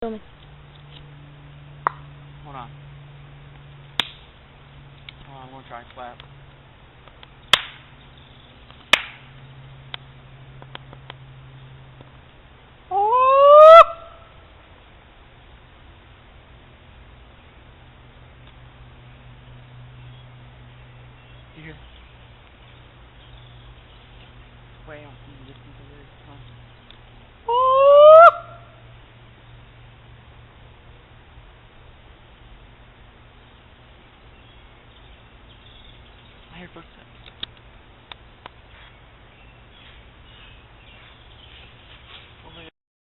Hold on. I'm gonna try and slap. Oh! You hear? Wait, I'm listening to this. Oh! I hear footsteps.